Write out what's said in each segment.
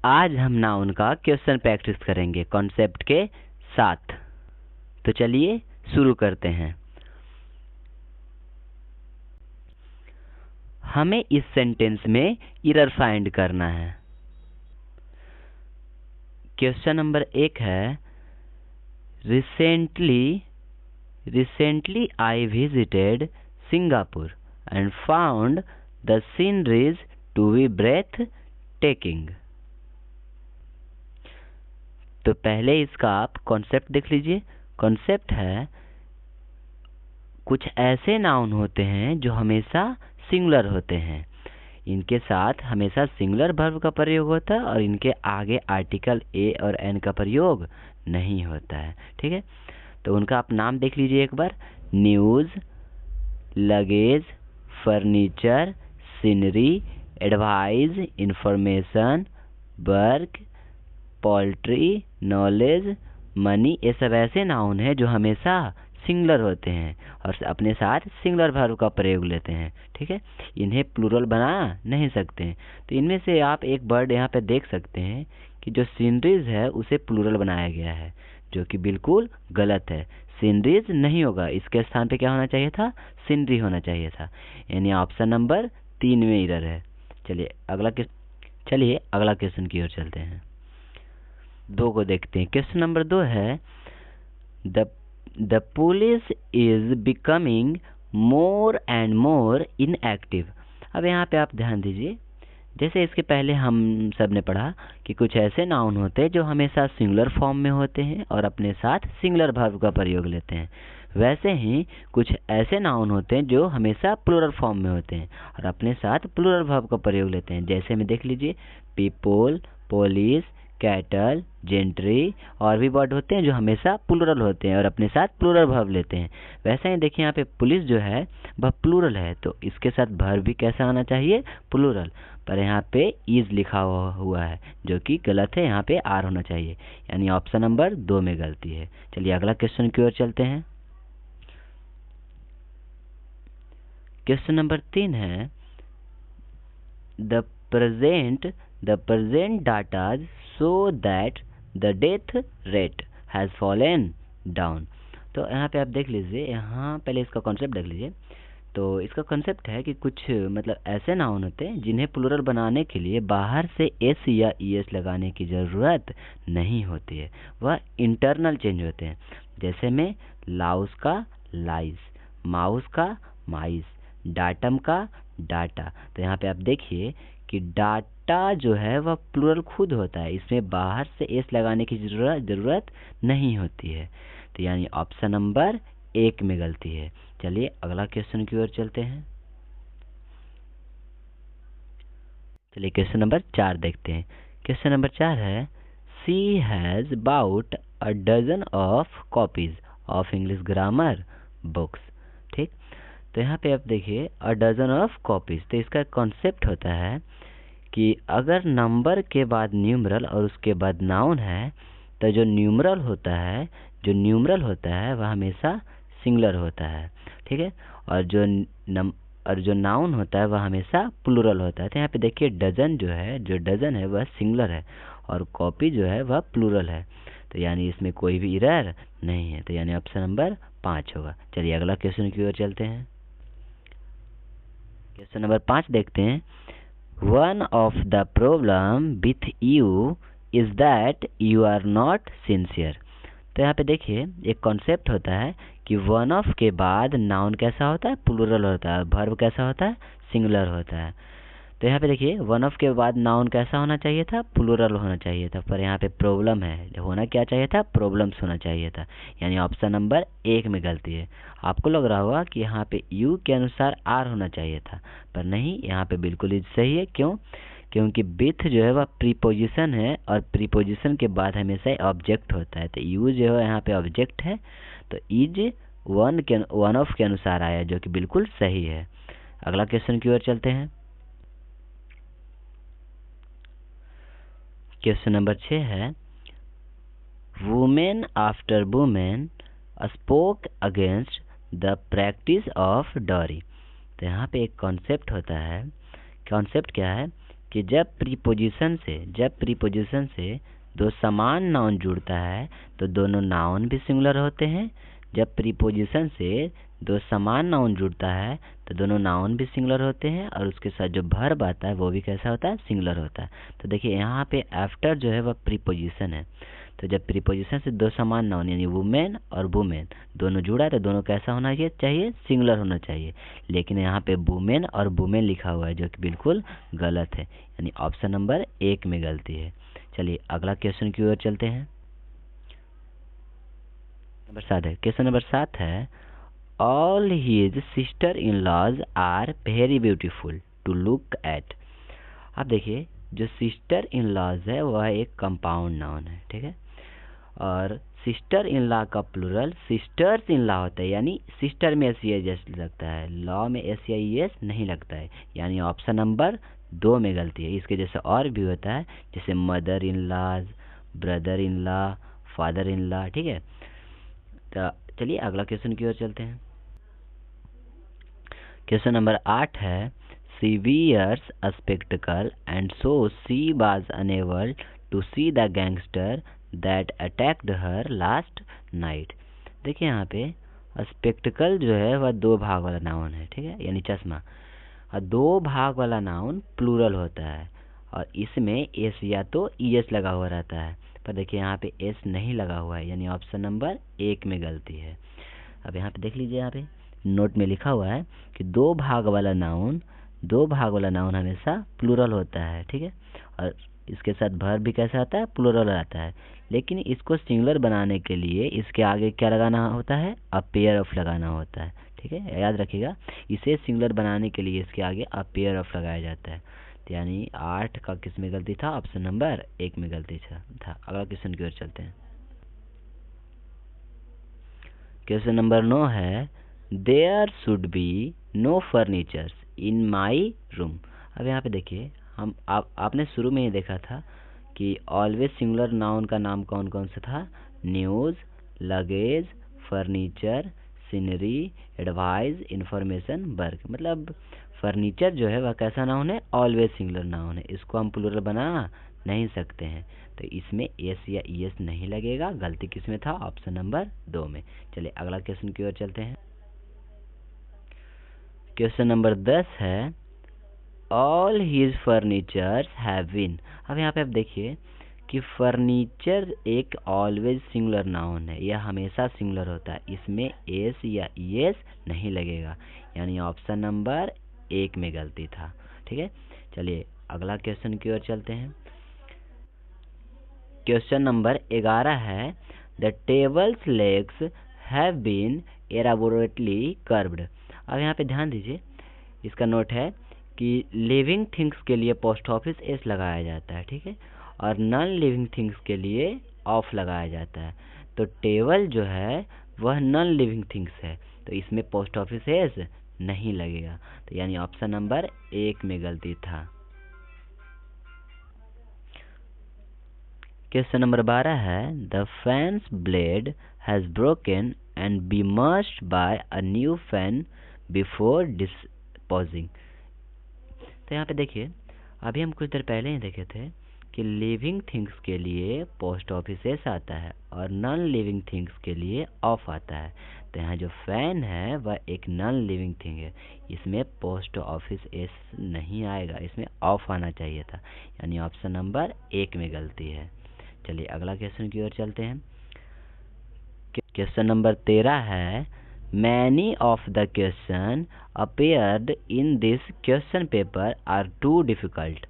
आज हम नाउन का क्वेश्चन प्रैक्टिस करेंगे कॉन्सेप्ट के साथ। तो चलिए शुरू करते हैं। हमें इस सेंटेंस में एरर फाइंड करना है। क्वेश्चन नंबर 1 है, Recently I visited Singapore and found the sceneries to be breathtaking। तो पहले इसका आप कॉन्सेप्ट देख लीजिए। कॉन्सेप्ट है, कुछ ऐसे नाउन होते हैं जो हमेशा सिंगुलर होते हैं, इनके साथ हमेशा सिंगुलर वर्ब का प्रयोग होता है और इनके आगे आर्टिकल ए और एन का प्रयोग नहीं होता है। ठीक है, तो उनका आप नाम देख लीजिए एक बार। News, luggage, furniture, scenery, advise, information, work, poultry, knowledge, money, ये सब ऐसे नाउन हैं जो हमेशा सिंगुलर होते हैं और अपने साथ सिंगुलर वर्ब का प्रयोग लेते हैं। ठीक है, इन्हें प्लूरल बना नहीं सकते हैं। तो इनमें से आप एक वर्ड यहाँ पे देख सकते हैं कि जो सीनरीज है उसे प्लूरल बनाया गया है, जो कि बिल्कुल गलत है। सीनरीज नहीं होगा, इसके स्थान पे क्या होना चाहिए था? सीनरी होना चाहिए था। यानी ऑप्शन नंबर 3 में एरर है। चलिए अगला क्वेश्चन की ओर चलते हैं। 2 को देखते हैं। क्वेश्चन नंबर 2 है, the police is becoming more and more inactive. अब यहाँ पे आप ध्यान दीजिए, जैसे इसके पहले हम सब ने पढ़ा कि कुछ ऐसे नाउन होते हैं जो हमेशा सिंगुलर फॉर्म में होते हैं और अपने साथ सिंगुलर वर्ब का प्रयोग लेते हैं, वैसे ही कुछ ऐसे नाउन होते हैं जो हमेशा प्लूरल फॉर्म में होते हैं और अपने साथ प्लूरल वर्ब का प्रयोग लेते हैं। जैसे में देख लीजिए, पीपल, पुलिस, कैटल, जेंट्री और भी वर्ड होते हैं जो हमेशा प्लूरल होते हैं और अपने साथ प्लूरल वर्ब लेते हैं। वैसे ही देखिए यहाँ पे पुलिस जो है वह प्लूरल है, तो इसके साथ वर्ब भी कैसा आना चाहिए? प्लूरल। पर यहाँ पे इज लिखा हुआ है जो कि गलत है, यहाँ पे आर होना चाहिए, यानी ऑप्शन नंबर 2 में गलती है। चलिए अगला क्वेश्चन की ओर चलते हैं। क्वेश्चन नंबर 3 है, the present data show that the death rate has fallen down। तो यहाँ पे आप देख लीजिए, यहाँ पहले इसका कॉन्सेप्ट देख लीजिए। तो इसका कॉन्सेप्ट है कि कुछ मतलब ऐसे नाउन होते हैं जिन्हें प्लूरल बनाने के लिए बाहर से एस या ईएस लगाने की ज़रूरत नहीं होती है, वह इंटरनल चेंज होते हैं। जैसे में लाउस का लाइस, माउस का माइस, डाटम का डाटा। तो यहाँ पे आप देखिए कि डाटा जो है वह प्लूरल खुद होता है, इसमें बाहर से एस लगाने की ज़रूरत नहीं होती है। तो यानी ऑप्शन नंबर 1 में गलती है। चलिए अगला क्वेश्चन की ओर चलते हैं। चलिए क्वेश्चन नंबर 4 देखते हैं। क्वेश्चन नंबर 4 है, she has about a dozen of copies of English grammar books. ठीक, तो यहाँ पे आप देखिए अ डजन ऑफ कॉपीज, तो इसका कॉन्सेप्ट होता है कि अगर नंबर के बाद न्यूमरल और उसके बाद नाउन है, तो जो न्यूमरल होता है वह हमेशा सिंगुलर होता है। ठीक है, और जो नाउन होता है वह हमेशा प्लूरल होता है। तो यहाँ पे देखिए डजन है वह सिंगुलर है और कॉपी जो है वह प्लूरल है। तो यानी इसमें कोई भी एरर नहीं है, तो यानी ऑप्शन नंबर 5 होगा। चलिए अगला क्वेश्चन की ओर चलते हैं। क्वेश्चन नंबर 5 देखते हैं। One of the problem with you is that you are not sincere। तो यहाँ पे देखिए एक कॉन्सेप्ट होता है कि वन ऑफ के बाद नाउन कैसा होता है? प्लूरल होता है, वर्ब कैसा होता है? सिंगुलर होता है। तो यहाँ पे देखिए वन ऑफ के बाद नाउन कैसा होना चाहिए था? प्लूरल होना चाहिए था, पर यहाँ पे प्रॉब्लम है, होना क्या चाहिए था? प्रॉब्लम्स होना चाहिए था, यानी ऑप्शन नंबर 1 में गलती है। आपको लग रहा होगा कि यहाँ पे यू के अनुसार आर होना चाहिए था, पर नहीं, यहाँ पे बिल्कुल ही सही है। क्यों? क्योंकि विथ जो है वह प्रीपोजिशन है और प्रीपोजिशन के बाद हमेशा ऑब्जेक्ट होता है, तो यू जो है यहाँ पे ऑब्जेक्ट है, तो इज वन ऑफ के अनुसार आया, जो कि बिल्कुल सही है। अगला क्वेश्चन की ओर चलते हैं। क्वेश्चन नंबर 6 है, women after women spoke against the practice of dowry. तो यहाँ पे एक कॉन्सेप्ट होता है। कॉन्सेप्ट क्या है कि जब प्रीपोजिशन से दो समान नाउन जुड़ता है तो दोनों नाउन भी सिंगुलर होते हैं। जब प्रीपोजिशन से दो समान नाउन जुड़ता है तो दोनों नाउन भी सिंगुलर होते हैं, और उसके साथ जो वर्ब आता है वो भी कैसा होता है, सिंगुलर होता है। तो देखिए यहाँ पे आफ्टर जो है वह प्रीपोजिशन है, तो जब प्रीपोजिशन से दो समान नाउन यानी वुमेन और वुमेन दोनों जुड़ा है तो दोनों कैसा होना चाहिए, सिंगुलर होना चाहिए। लेकिन यहाँ पे वुमेन और वुमेन लिखा हुआ है जो कि बिल्कुल गलत है, यानी ऑप्शन नंबर 1 में गलती है। चलिए अगला क्वेश्चन की ओर चलते हैं। नंबर 7 है, क्वेश्चन नंबर 7 है, all his sister in laws are very beautiful to look at. अब देखिए जो सिस्टर इन लॉज है वह एक कंपाउंड नाउन है, ठीक है, और सिस्टर इन लॉ का प्लूरल सिस्टर्स इन लॉ होता है, यानी सिस्टर में एस एस लगता है, लॉ में एस एस नहीं लगता है, यानी ऑप्शन नंबर 2 में गलती है। इसके जैसे और भी होता है, जैसे mother in laws, brother in law, father in law, ठीक है। तो चलिए अगला क्वेश्चन की ओर चलते हैं। क्वेश्चन नंबर 8 है, she wears a spectacle and so she was unable to see the gangster that attacked her last night. देखिए यहाँ पे स्पेक्टिकल जो है वह 2 भाग वाला नाउन है, ठीक है, यानी चश्मा, और 2 भाग वाला नाउन प्लूरल होता है, और इसमें एस या तो ईएस लगा हुआ रहता है, पर देखिए यहाँ पे एस नहीं लगा हुआ है, यानी ऑप्शन नंबर 1 में गलती है। अब यहाँ पे देख लीजिए, यहाँ पे नोट में लिखा हुआ है कि 2 भाग वाला नाउन हमेशा प्लूरल होता है, ठीक है, और इसके साथ वर्ब भी कैसा आता है, प्लूरल आता है। लेकिन इसको सिंगुलर बनाने के लिए इसके आगे क्या लगाना होता है, अ पेयर ऑफ लगाना होता है, ठीक है, याद रखिएगा। इसे सिंगुलर बनाने के लिए इसके आगे अ पेयर ऑफ लगाया जाता है। तो यानी 8 का किस में गलती था, ऑप्शन नंबर 1 में गलती था। अगला क्वेश्चन की ओर चलते हैं। क्वेश्चन नंबर 9 है, there should be no furnitures in my room. अब यहाँ पे देखिए आपने शुरू में ही देखा था कि ऑलवेज सिंगुलर नाउन का नाम कौन कौन सा था, news, luggage, furniture, scenery, advice, information, work. मतलब फर्नीचर जो है वह कैसा नाउन है, ऑलवेज सिंगुलर नाउन है, इसको हम प्लूरल बना नहीं सकते हैं, तो इसमें एस या ईएस नहीं लगेगा। गलती किस में था, ऑप्शन नंबर 2 में। चलिए अगला क्वेश्चन की ओर चलते हैं। क्वेश्चन नंबर 10 है, all his furnitures have been. अब यहाँ पे आप देखिए कि फर्नीचर एक ऑलवेज सिंगुलर नाउन है, यह हमेशा सिंगुलर होता है, इसमें एस या ईएस नहीं लगेगा, यानी ऑप्शन नंबर 1 में गलती था, ठीक है। चलिए अगला क्वेश्चन की ओर चलते हैं। क्वेश्चन नंबर 11 है, the tables legs have been elaborately curved. अब यहाँ पे ध्यान दीजिए, इसका नोट है कि लिविंग थिंग्स के लिए पोस्ट ऑफिस एस लगाया जाता है, ठीक है, और नॉन लिविंग थिंग्स के लिए ऑफ लगाया जाता है। तो टेबल जो है वह नॉन लिविंग थिंग्स है, तो इसमें पोस्ट ऑफिस एस नहीं लगेगा, तो यानी ऑप्शन नंबर 1 में गलती था। क्वेश्चन नंबर 12 है, the fans blade has broken and be must buy a new fan before disposing. तो यहाँ पे देखिए, अभी हम कुछ देर पहले ही देखे थे कि लिविंग थिंग्स के लिए पोस्ट ऑफिस एस आता है और नॉन लिविंग थिंग्स के लिए ऑफ आता है। तो यहाँ जो फैन है वह एक नॉन लिविंग थिंग है, इसमें पोस्ट ऑफिस एस नहीं आएगा, इसमें ऑफ आना चाहिए था, यानी ऑप्शन नंबर 1 में गलती है। चलिए अगला क्वेश्चन की ओर चलते हैं। क्वेश्चन नंबर 13 है, many of the question appeared in this question paper are too difficult.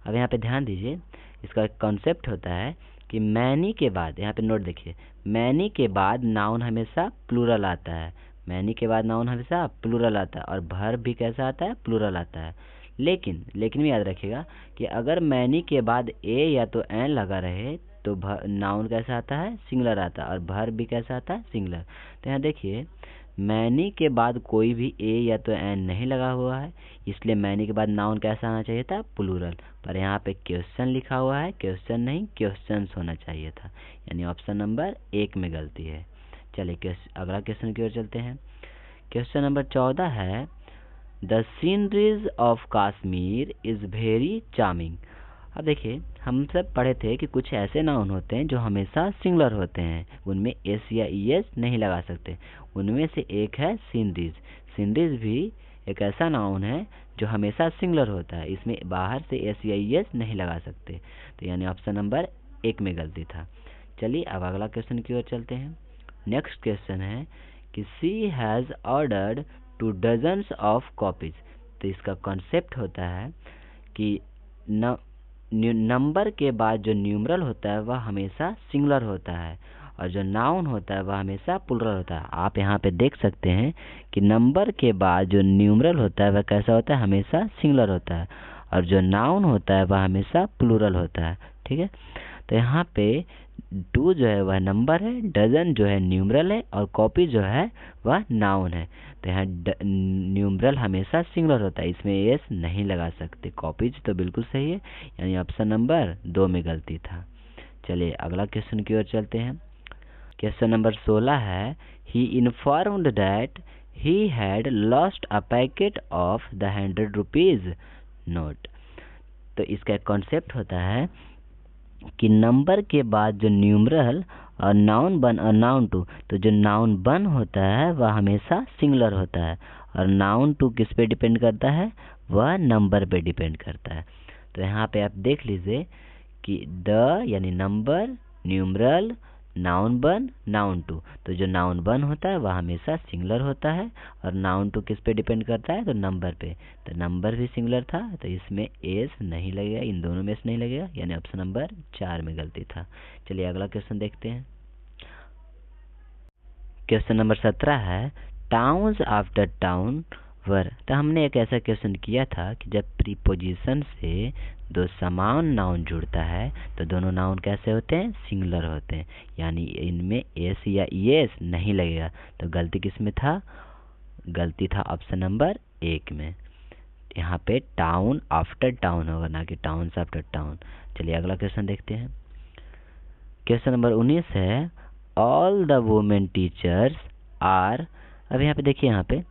अब यहाँ पे ध्यान दीजिए, इसका एक कॉन्सेप्ट होता है कि मैनी के बाद, यहाँ पे नोट देखिए, मैनी के बाद नाउन हमेशा प्लूरल आता है, मैनी के बाद नाउन हमेशा प्लूरल आता है, और वर्ब भी कैसा आता है, प्लूरल आता है। लेकिन में याद रखिएगा कि अगर मैनी के बाद ए या तो एन लगा रहे तो नाउन कैसा आता है, सिंगुलर आता है, और वर्ब भी कैसा आता है, सिंगुलर। तो यहाँ देखिए मैनी के बाद कोई भी ए या तो एन नहीं लगा हुआ है, इसलिए मैनी के बाद नाउन कैसा आना चाहिए था, प्लूरल, पर यहाँ पे क्वेश्चन लिखा हुआ है, क्वेश्चन नहीं क्वेश्चंस होना चाहिए था, यानी ऑप्शन नंबर 1 में गलती है। चलिए अगला क्वेश्चन की ओर चलते हैं। क्वेश्चन नंबर 14 है, the sceneries of Kashmir is very charming. अब देखिए, हम सब पढ़े थे कि कुछ ऐसे नाउन होते हैं जो हमेशा सिंगुलर होते हैं, उनमें एस या ईएस नहीं लगा सकते। उनमें से एक है सीनरीज। सीनरीज भी एक ऐसा नाउन है जो हमेशा सिंगुलर होता है, इसमें बाहर से एस या ईएस नहीं लगा सकते। तो यानी ऑप्शन नंबर 1 में गलती था। चलिए अब अगला क्वेश्चन की ओर चलते हैं। नेक्स्ट क्वेश्चन है कि she has ordered 2 dozens of copies. तो इसका कॉन्सेप्ट होता है कि नंबर के बाद जो न्यूमरल होता है वह हमेशा सिंगुलर होता है, और जो नाउन होता है वह हमेशा प्लूरल होता है। आप यहाँ पे देख सकते हैं कि नंबर के बाद जो न्यूमरल होता है वह कैसा होता है, हमेशा सिंगुलर होता है, और जो नाउन होता है वह हमेशा प्लूरल होता है। ठीक है, तो यहाँ पे 2 जो है वह नंबर है, डजन जो है न्यूमरल है, और कॉपी जो है वह नाउन है। तो यहाँ न्यूमरल हमेशा सिंगुलर होता है, इसमें एस नहीं लगा सकते। कॉपीज तो बिल्कुल सही है, यानी ऑप्शन नंबर 2 में गलती था। चलिए अगला क्वेश्चन की ओर चलते हैं। क्वेश्चन नंबर 16 है, he informed that he had lost a packet of the 100 rupees note. तो इसका कॉन्सेप्ट होता है कि नंबर के बाद जो न्यूमरल और नाउन 1 और नाउन 2, तो जो नाउन 1 होता है वह हमेशा सिंगुलर होता है, और नाउन 2 किस पे डिपेंड करता है, वह नंबर पे डिपेंड करता है। तो यहाँ पे आप देख लीजिए कि द यानी नंबर, न्यूमरल, नाउन 1, नाउन 2, तो जो नाउन 1 होता है वह हमेशा सिंगुलर होता है, और नाउन 2 किस पे डिपेंड करता है, तो नंबर पे। तो नंबर भी सिंगुलर था, तो इसमें एस नहीं लगेगा, इन दोनों में एस नहीं लगेगा, यानी ऑप्शन नंबर 4 में गलती था। चलिए अगला क्वेश्चन देखते हैं। क्वेश्चन नंबर 17 है, टाउन्स आफ्टर टाउन वर। तो हमने एक ऐसा क्वेश्चन किया था कि जब प्रीपोजिशन से 2 समान नाउन जुड़ता है तो दोनों नाउन कैसे होते हैं, सिंगुलर होते हैं, यानी इनमें एस या ईएस नहीं लगेगा। तो गलती किस में था, गलती था ऑप्शन नंबर 1 में। यहाँ पे टाउन आफ्टर टाउन होगा, ना कि टाउन्स आफ्टर टाउन। चलिए अगला क्वेश्चन देखते हैं। क्वेश्चन नंबर 19 है, all the women teachers are. अब यहाँ पे देखिए, यहाँ पे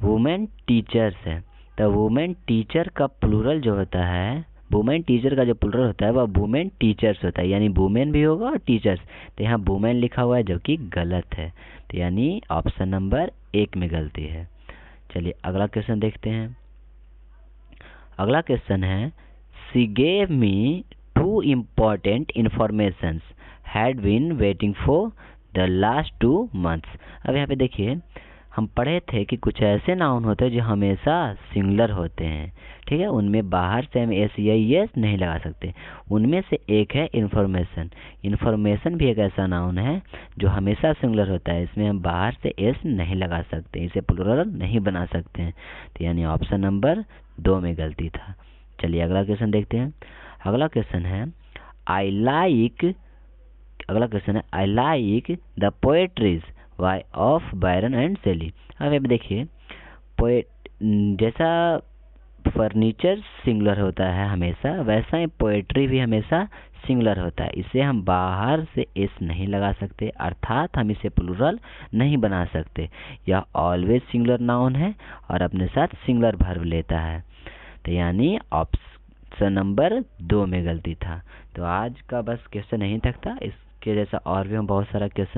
वुमेन टीचर्स है, तो वुमेन टीचर का प्लूरल जो होता है, वुमेन टीचर का जो प्लूरल होता है वह वुमेन टीचर्स होता है, यानी वुमेन भी होगा और टीचर्स। तो यहाँ वुमेन लिखा हुआ है जो कि गलत है, तो यानी ऑप्शन नंबर 1 में गलती है। चलिए अगला क्वेश्चन देखते हैं। अगला क्वेश्चन है, she gave me 2 important informations had been waiting for the last 2 months। अब यहाँ पे देखिए, हम पढ़े थे कि कुछ ऐसे नाउन होते हैं जो हमेशा सिंगुलर होते हैं। ठीक है, उनमें बाहर से हम एस या एस नहीं लगा सकते। उनमें से एक है इन्फॉर्मेशन। इन्फॉर्मेशन भी एक ऐसा नाउन है जो हमेशा सिंगुलर होता है, इसमें हम बाहर से एस नहीं लगा सकते, इसे प्लूरल नहीं बना सकते हैं। तो यानी ऑप्शन नंबर 2 में गलती था। चलिए अगला क्वेश्चन देखते हैं। अगला क्वेश्चन है, आई लाइक। अगला क्वेश्चन है, I like the poetries why of Byron and Shelley. अब देखिए, पोएट जैसा फर्नीचर सिंगुलर होता है हमेशा, वैसा ही पोएट्री भी हमेशा सिंगुलर होता है, इसे हम बाहर से एस नहीं लगा सकते, अर्थात हम इसे प्लूरल नहीं बना सकते। यह ऑलवेज सिंगुलर नाउन है और अपने साथ सिंगुलर वर्ब लेता है। तो यानी ऑप्शन नंबर 2 में गलती था। तो आज का बस क्वेश्चन यहीं तक था, इसके जैसा और भी हम बहुत सारा क्वेश्चन